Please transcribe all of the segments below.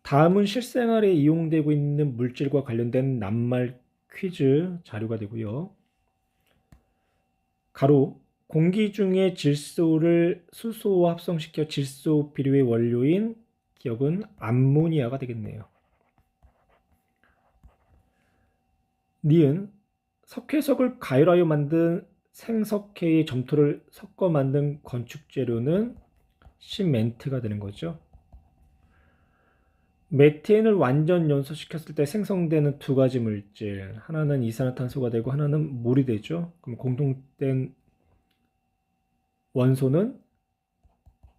다음은 실생활에 이용되고 있는 물질과 관련된 낱말 퀴즈 자료가 되고요. 가로 공기 중에 질소를 수소와 합성시켜 질소 비료의 원료인 기억은 암모니아가 되겠네요. 니은 석회석을 가열하여 만든 생석회의 점토를 섞어 만든 건축 재료는 시멘트가 되는 거죠. 메테인을 완전 연소시켰을 때 생성되는 두 가지 물질, 하나는 이산화탄소가 되고 하나는 물이 되죠. 그럼 공통된 원소는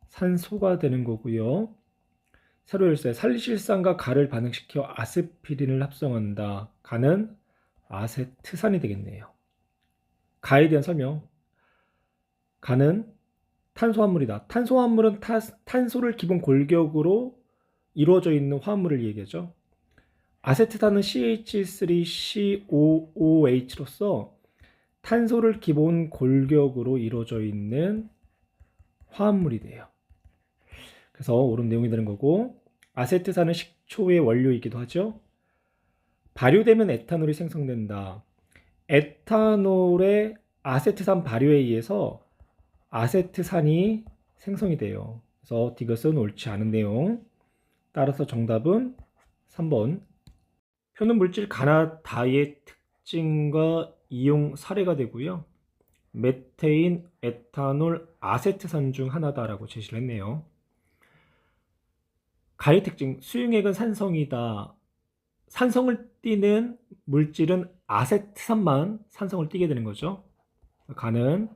산소가 되는 거고요. 세로 열쇠 살리실산과 가를 반응시켜 아스피린을 합성한다. 가는 아세트산이 되겠네요. 가에 대한 설명. 가는 탄소화물이다. 탄소화물은 탄소를 기본 골격으로 이루어져 있는 화합물을 얘기하죠. 아세트산은 CH3COOH로서 탄소를 기본 골격으로 이루어져 있는 화합물이 돼요. 그래서 옳은 내용이 되는 거고, 아세트산은 식초의 원료이기도 하죠. 발효되면 에탄올이 생성된다. 에탄올의 아세트산 발효에 의해서 아세트산이 생성이 돼요. 그래서 이것은 옳지 않은 내용. 따라서 정답은 3번. 표는 물질 가나다의 특징과 이용 사례가 되고요. 메테인, 에탄올, 아세트산 중 하나다라고 제시를 했네요. 가의 특징, 수용액은 산성이다. 산성을 띠는 물질은 아세트산만 산성을 띠게 되는 거죠. 가는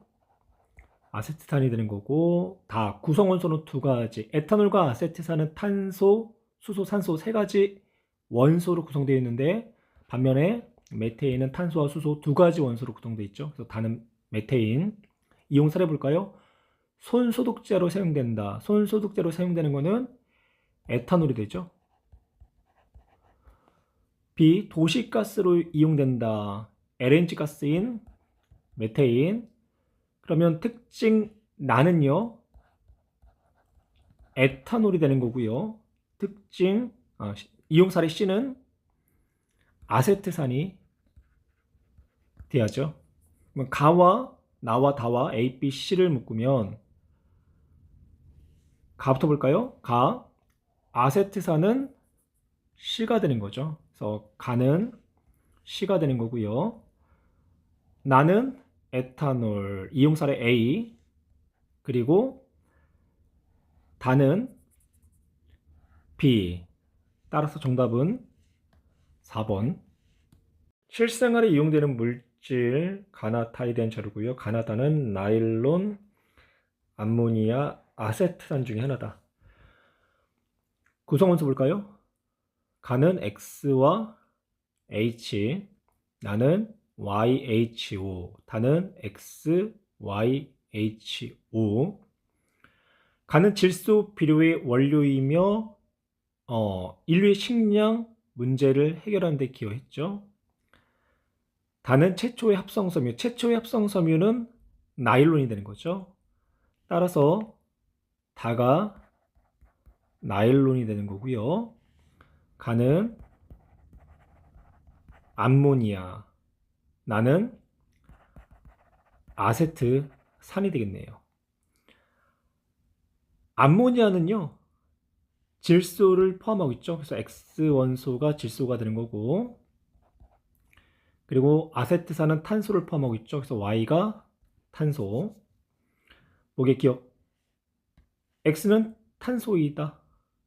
아세트산이 되는 거고, 다 구성원소는 두 가지. 에탄올과 아세트산은 탄소, 수소, 산소 세 가지 원소로 구성되어 있는데, 반면에 메테인은 탄소와 수소 두 가지 원소로 구성되어 있죠. 그래서 다는 메테인. 이용 사례 볼까요? 손소독제로 사용된다. 손소독제로 사용되는 거는 에탄올이 되죠. B. 도시가스로 이용된다. LNG 가스인 메테인. 그러면 특징 나는요, 에탄올이 되는 거고요. 특징 이용 사례 C는 아세트산이 돼야죠. 그럼 가와 나와 다와 A, B, C를 묶으면 가부터 볼까요? 가 아세트산은 C가 되는 거죠. 그래서 가는 C가 되는 거고요. 나는 에탄올 이용 사례 A, 그리고 다는 B. 따라서 정답은 4번. 실생활에 이용되는 물질 가나다에 대한 자료고요. 가나다는 나일론, 암모니아, 아세트산 중에 하나다. 구성원소 볼까요? 가는 X와 H, 나는 YHO, 다는 XYHO. 가는 질소 비료의 원료이며 인류의 식량 문제를 해결하는 데 기여했죠. 다는 최초의 합성섬유, 최초의 합성섬유는 나일론이 되는 거죠. 따라서 다가 나일론이 되는 거고요. 가는 암모니아, 나는 아세트산이 되겠네요. 암모니아는요, 질소를 포함하고 있죠. 그래서 X원소가 질소가 되는 거고, 그리고 아세트산은 탄소를 포함하고 있죠. 그래서 Y가 탄소. 목의 기억. X는 탄소이다.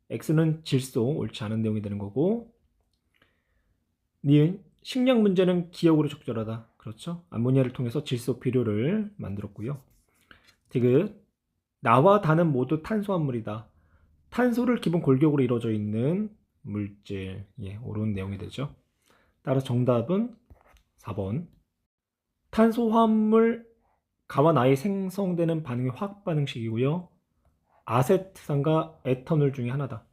X는 질소, 옳지 않은 내용이 되는 거고, 니은 식량 문제는 기억으로 적절하다. 그렇죠. 암모니아를 통해서 질소 비료를 만들었고요. 디귿 나와 다는 모두 탄소화물이다. 탄소를 기본 골격으로 이루어져 있는 물질. 예, 옳은 내용이 되죠. 따라서 정답은 4번. 탄소화물 가와 나에 생성되는 반응이 화학 반응식이고요. 아세트산과 에탄올 중에 하나다.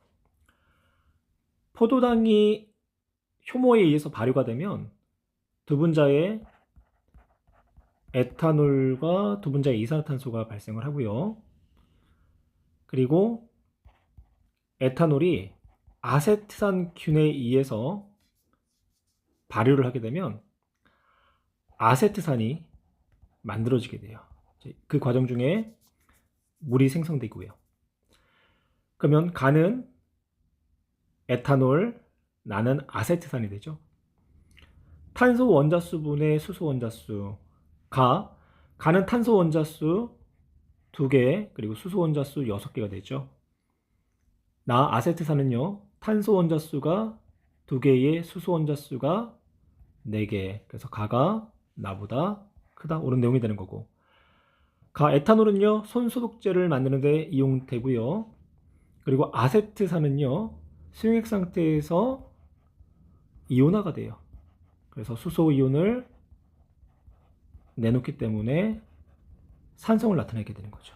포도당이 효모에 의해서 발효가 되면 두 분자의 에탄올과 두 분자의 이산화탄소가 발생을 하고요. 그리고 에탄올이 아세트산균에 의해서 발효를 하게 되면 아세트산이 만들어지게 돼요. 그 과정 중에 물이 생성되고요. 그러면 가는 에탄올, 나는 아세트산이 되죠. 탄소 원자수분의 수소 원자수, 가는 탄소 원자수 2개, 그리고 수소 원자수 6개가 되죠. 나 아세트산은요, 탄소 원자수가 2개에 수소 원자수가 4개. 그래서 가가 나보다 크다. 옳은 내용이 되는 거고. 에탄올은요, 손소독제를 만드는데 이용되고요. 그리고 아세트산은요, 수용액 상태에서 이온화가 돼요. 그래서 수소 이온을 내놓기 때문에 산성을 나타내게 되는 거죠.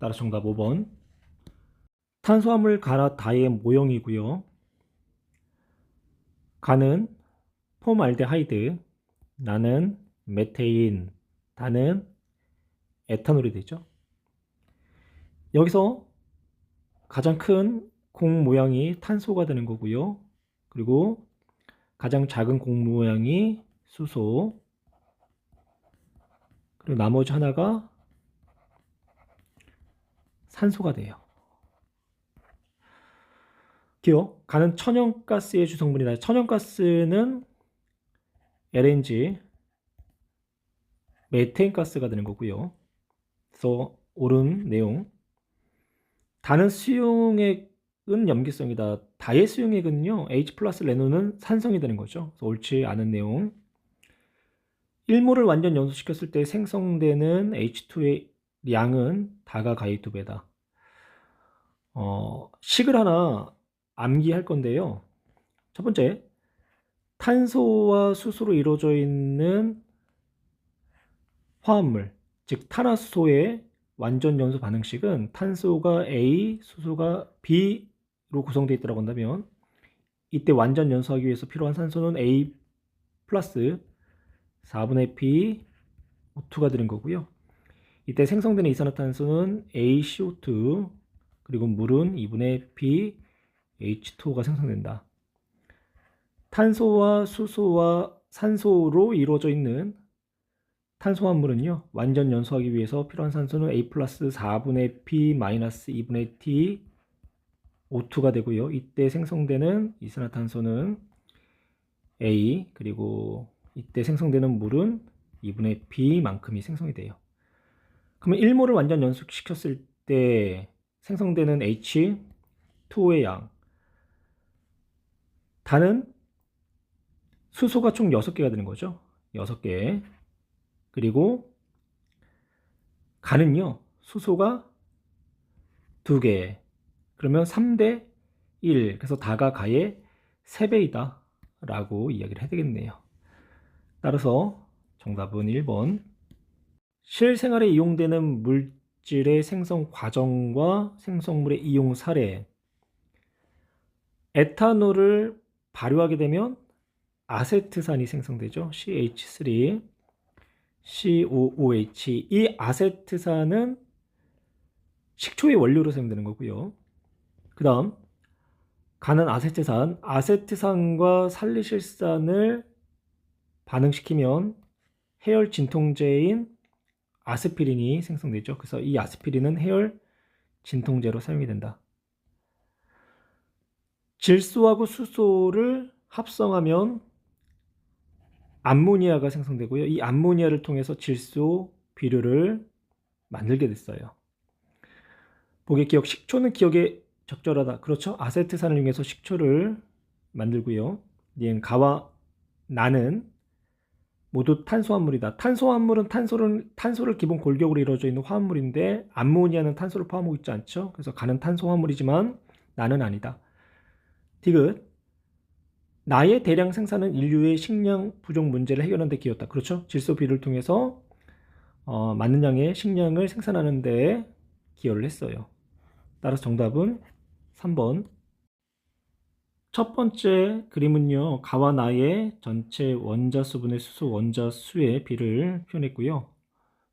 따라서 정답 5번. 탄수화물 가나다의 모형이고요. 가는 폼알데하이드, 나는 메테인, 다는 에탄올이 되죠. 여기서 가장 큰 공 모양이 탄소가 되는 거고요. 그리고 가장 작은 공 모양이 수소, 그리고 나머지 하나가 산소가 돼요. 기억, 가는 천연가스의 주성분이다. 천연가스는 LNG, 메테인 가스가 되는 거고요. 그래서 옳은 내용. 다는 수용액은 염기성이다. 다의 수용액은요, H 플러스 레노는 산성이 되는 거죠. 그래서 옳지 않은 내용. 1몰을 완전 연소시켰을 때 생성되는 H2의 양은 다가 가의 2배다. 식을 하나 암기할 건데요. 첫 번째, 탄소와 수소로 이루어져 있는 화합물, 즉 탄화수소의 완전 연소 반응식은 탄소가 A, 수소가 B로 구성되어 있다고 한다면 이때 완전 연소하기 위해서 필요한 산소는 A 플러스 4분의 P O2가 되는 거고요. 이때 생성되는 이산화탄소는 ACO2 그리고 물은 2분의 P H2O가 생성된다. 탄소와 수소와 산소로 이루어져 있는 탄소화물은요, 완전 연소하기 위해서 필요한 산소는 A 플러스 4분의 P 마이너스 2분의 T O2가 되고요. 이때 생성되는 이산화탄소는 A, 그리고 이때 생성되는 물은 2분의 B만큼이 생성이 돼요. 그러면 1몰을 완전 연소시켰을 때 생성되는 H2O의 양, 다는 수소가 총 6개가 되는 거죠. 6개. 그리고 가는요, 수소가 2개. 그러면 3대 1. 그래서 다가 가의 3배이다 라고 이야기를 해야 되겠네요. 따라서 정답은 1번. 실생활에 이용되는 물질의 생성 과정과 생성물의 이용 사례. 에탄올을 발효하게 되면 아세트산이 생성되죠. CH3, COOH. 이 아세트산은 식초의 원료로 사용되는 거고요. 그 다음 가는 아세트산, 아세트산과 살리실산을 반응시키면 해열 진통제인 아스피린이 생성되죠. 그래서 이 아스피린은 해열 진통제로 사용이 된다. 질소하고 수소를 합성하면 암모니아가 생성되고요. 이 암모니아를 통해서 질소 비료를 만들게 됐어요. 보기 기억, 식초는 기억에 적절하다. 그렇죠? 아세트산을 이용해서 식초를 만들고요. 가와 나는 모두 탄소화물이다. 탄소화물은 탄소를 기본 골격으로 이루어져 있는 화합물인데 암모니아는 탄소를 포함하고 있지 않죠? 그래서 가는 탄소화물이지만 나는 아니다. 디귿, 나의 대량 생산은 인류의 식량 부족 문제를 해결하는 데 기여했다. 그렇죠? 질소 비료를 통해서 많은 양의 식량을 생산하는 데 기여를 했어요. 따라서 정답은 3번. 첫 번째 그림은요, 가와 나의 전체 원자수분의 수소 원자수의 비를 표현했고요.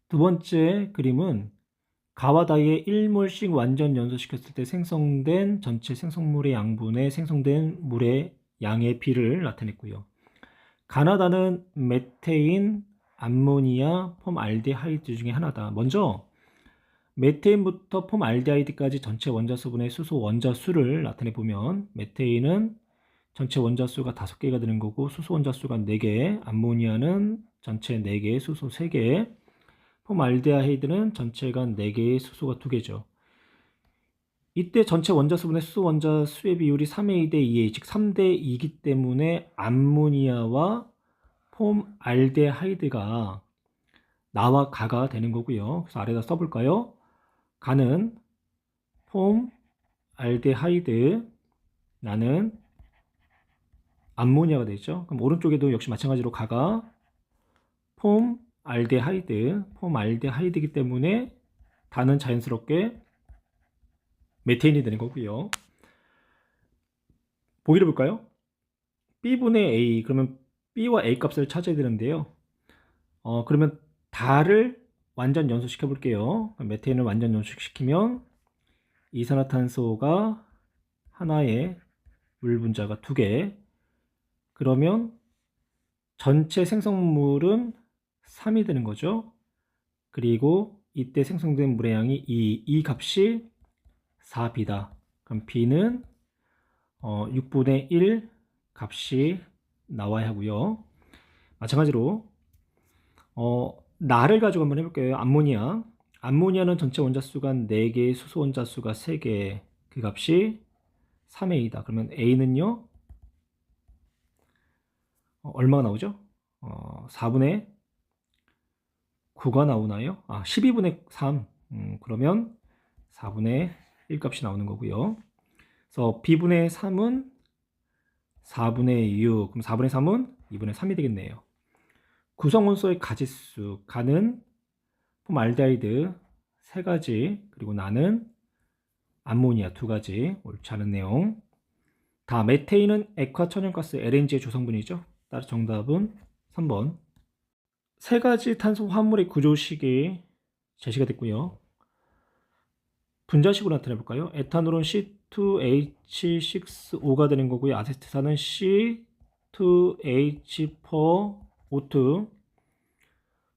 두 번째 그림은 가와 다이에 1몰씩 완전 연소시켰을 때 생성된 전체 생성물의 양분에 생성된 물의 양의 비를 나타냈고요. 가나다는 메테인, 암모니아, 폼알데하이드 중에 하나다. 먼저 메테인부터 폼알데하이드까지 전체 원자수분의 수소 원자수를 나타내 보면 메테인은 전체 원자수가 5개가 되는 거고 수소 원자수가 4개, 암모니아는 전체 4개, 수소 3개, 폼알데하이드는 전체가 4개의 수소가 2개죠. 이때 전체 원자수분의 수소 원자수의 비율이 3A 대 2A, 즉 3대 2이기 때문에 암모니아와 폼알데하이드가 나와 가가 되는 거고요. 그래서 아래다 써볼까요? 가는 폼알데하이드, 나는 암모니아가 되죠. 그럼 오른쪽에도 역시 마찬가지로 가가 폼알데하이드이기 때문에 다는 자연스럽게 메테인이 되는 거고요. 보기를 볼까요? B분의 A, 그러면 B와 A 값을 찾아야 되는데요. 그러면 다를 완전 연소시켜 볼게요. 메테인을 완전 연소시키면 이산화탄소가 하나에 물 분자가 2개, 그러면 전체 생성물은 3이 되는 거죠. 그리고 이때 생성된 물의 양이 이 값이 4B다. 그럼 B는 6분의 1 값이 나와야 하고요. 마찬가지로 나를 가지고 한번 해볼게요. 암모니아는 전체 원자수가 4개, 수소 원자수가 3개, 그 값이 3A다. 그러면 A는요, 얼마가 나오죠? 4분의 9가 나오나요? 12분의 3. 그러면 4분의 1 값이 나오는 거고요. 그래서 B분의 3은 4분의 6. 그럼 4분의 3은 2분의 3이 되겠네요. 구성원소의 가지수, 가는 폼알데하이드 3가지, 그리고 나는 암모니아 2가지. 옳지 않은 내용. 다 메테인은 액화천연가스 LNG의 조성분이죠. 따라서 정답은 3번. 3가지 탄소 화물의 구조식이 제시가 됐고요. 분자식으로 나타내 볼까요? 에탄올은 C2H6O가 되는 거고요. 아세트산은 C2H4O2,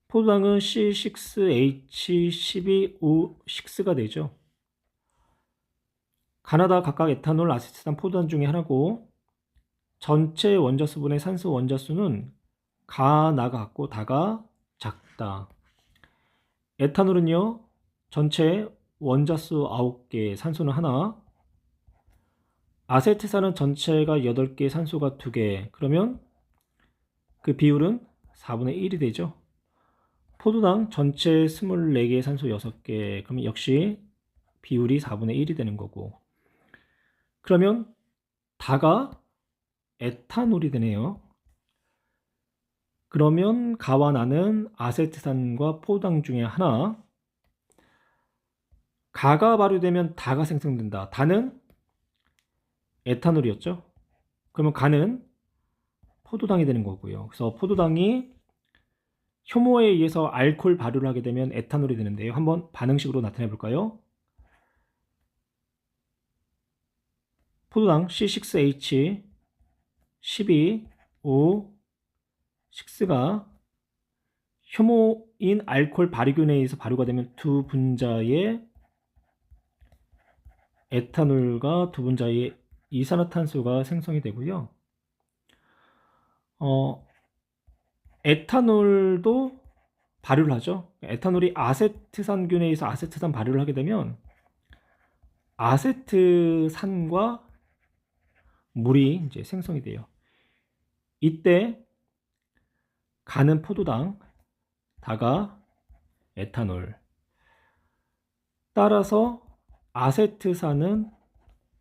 포도당은 C6H12O6가 되죠. 가나다 각각 에탄올, 아세트산, 포도당 중에 하나고 전체 원자수분의 산소 원자수는 가나가 같고 다가 작다. 에탄올은요, 전체 원자수 9개, 산소는 하나, 아세트산은 전체가 8개, 산소가 2개. 그러면 그 비율은 4분의 1이 되죠. 포도당 전체 24개, 산소 6개. 그러면 역시 비율이 4분의 1이 되는 거고. 그러면 다가 에탄올이 되네요. 그러면 가와 나는 아세트산과 포도당 중에 하나, 가가 발효되면 다가 생성된다. 다는 에탄올이었죠. 그러면 가는 포도당이 되는 거고요. 그래서 포도당이 효모에 의해서 알코올 발효를 하게 되면 에탄올이 되는데요. 한번 반응식으로 나타내 볼까요? 포도당 C6H12O6가 효모인 알코올 발효균에 의해서 발효가 되면 2분자의 에탄올과 2분자의 이산화탄소가 생성이 되고요. 에탄올도 발효를 하죠. 에탄올이 아세트산균에 의해서 아세트산 발효를 하게 되면 아세트산과 물이 이제 생성이 돼요. 이때 가는 포도당, 다가 에탄올. 따라서 아세트산은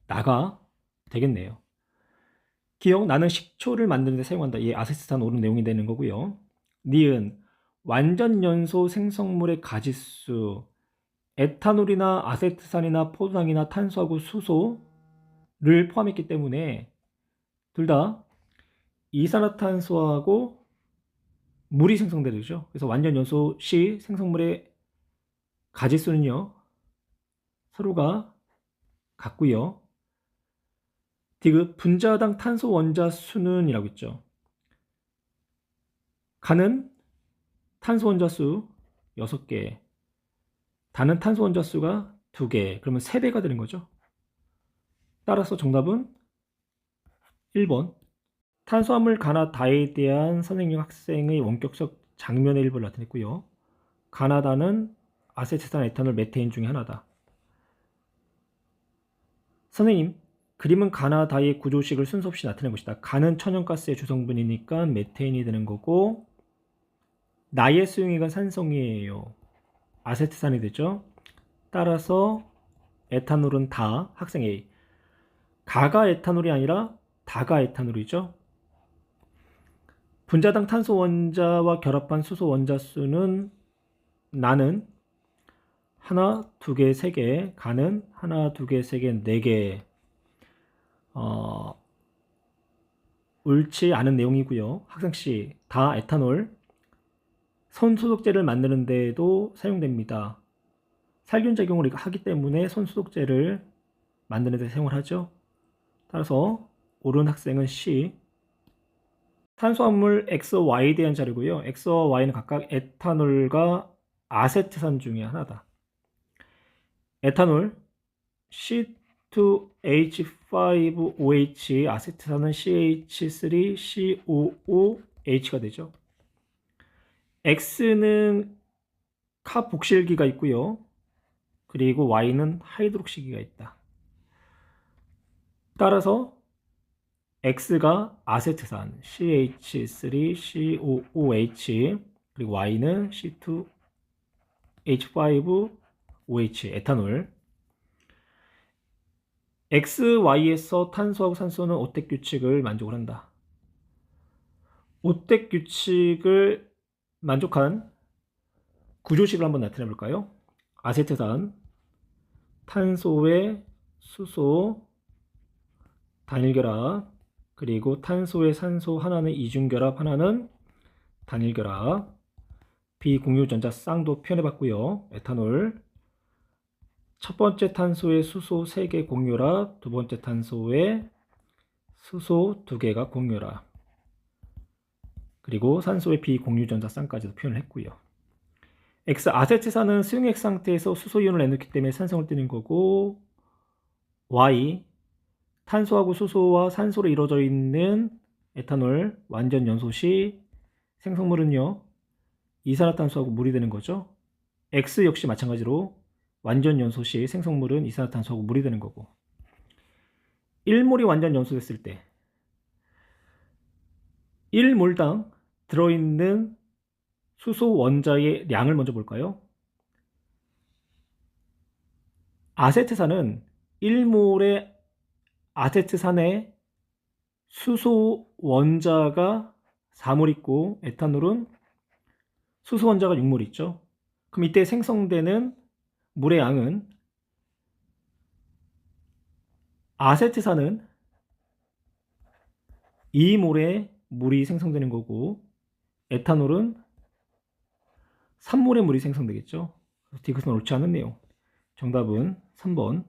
나가 되겠네요. 기억, 나는 식초를 만드는 데 사용한다. 이 아세트산 오른 내용이 되는 거고요. 니은, 완전 연소 생성물의 가지수, 에탄올이나 아세트산이나 포도당이나 탄소하고 수소를 포함했기 때문에 둘 다 이산화탄소하고 물이 생성되죠. 그래서 완전 연소 시 생성물의 가지수는요, 서로가 같고요. 디귿 분자당 탄소 원자 수는 이라고 있죠. 간은 탄소 원자 수 6개, 단은 탄소 원자 수가 2개, 그러면 3배가 되는 거죠. 따라서 정답은 1번. 탄수화물 가나 다에 대한 선생님 학생의 원격적 장면의 일부를 나타냈고요. 가나다는 아세트산, 에탄올, 메테인 중에 하나다. 선생님, 그림은 가나 다의 구조식을 순서 없이 나타낸 것이다. 가는 천연가스의 주성분이니까 메테인이 되는 거고, 나의 수용액은 산성이에요. 아세트산이 되죠. 따라서 에탄올은 다, 학생 A. 가가 에탄올이 아니라 다가 에탄올이죠. 분자당 탄소 원자와 결합한 수소 원자 수는 나는 하나, 두 개, 세 개, 가는 하나, 두 개, 세 개, 네 개. 옳지 않은 내용이고요. 학생 C, 다 에탄올. 손소독제를 만드는 데도 사용됩니다. 살균작용을 하기 때문에 손소독제를 만드는 데 사용을 하죠. 따라서 옳은 학생은 C. 탄수화물 X와 Y에 대한 자료고요. X와 Y는 각각 에탄올과 아세트산 중에 하나다. 에탄올 C2H5OH, 아세트산은 CH3COOH가 되죠. X는 카복실기가 있고요. 그리고 Y는 하이드록시기가 있다. 따라서 X가 아세트산 CH3COOH, 그리고 Y는 C2H5OH, 에탄올. X, Y에서 탄소하고 산소는 오택 규칙을 만족을 한다. 오택 규칙을 만족한 구조식을 한번 나타내 볼까요? 아세트산, 탄소의 수소, 단일결합, 그리고 탄소의 산소 하나는 이중결합, 하나는 단일결합. 비공유전자 쌍도 표현해봤고요. 에탄올, 첫 번째 탄소의 수소 3개 공유랍, 두 번째 탄소의 수소 2개가 공유랍, 그리고 산소의 비공유전자 쌍까지도 표현을 했고요. X, 아세트산은 수용액 상태에서 수소이온을 내놓기 때문에 산성을 띠는 거고, Y, 탄소하고 수소와 산소로 이루어져 있는 에탄올 완전 연소 시 생성물은요, 이산화탄소하고 물이 되는 거죠. X 역시 마찬가지로 완전 연소 시 생성물은 이산화탄소하고 물이 되는 거고, 1몰이 완전 연소됐을 때 1몰당 들어있는 수소 원자의 량을 먼저 볼까요? 아세트산은 1몰의 아세트산에 수소 원자가 4몰 있고, 에탄올은 수소 원자가 6몰 있죠. 그럼 이때 생성되는 물의 양은, 아세트산은 2몰의 물이 생성되는 거고, 에탄올은 3몰의 물이 생성되겠죠. 디귿은 옳지 않은 내용. 정답은 3번.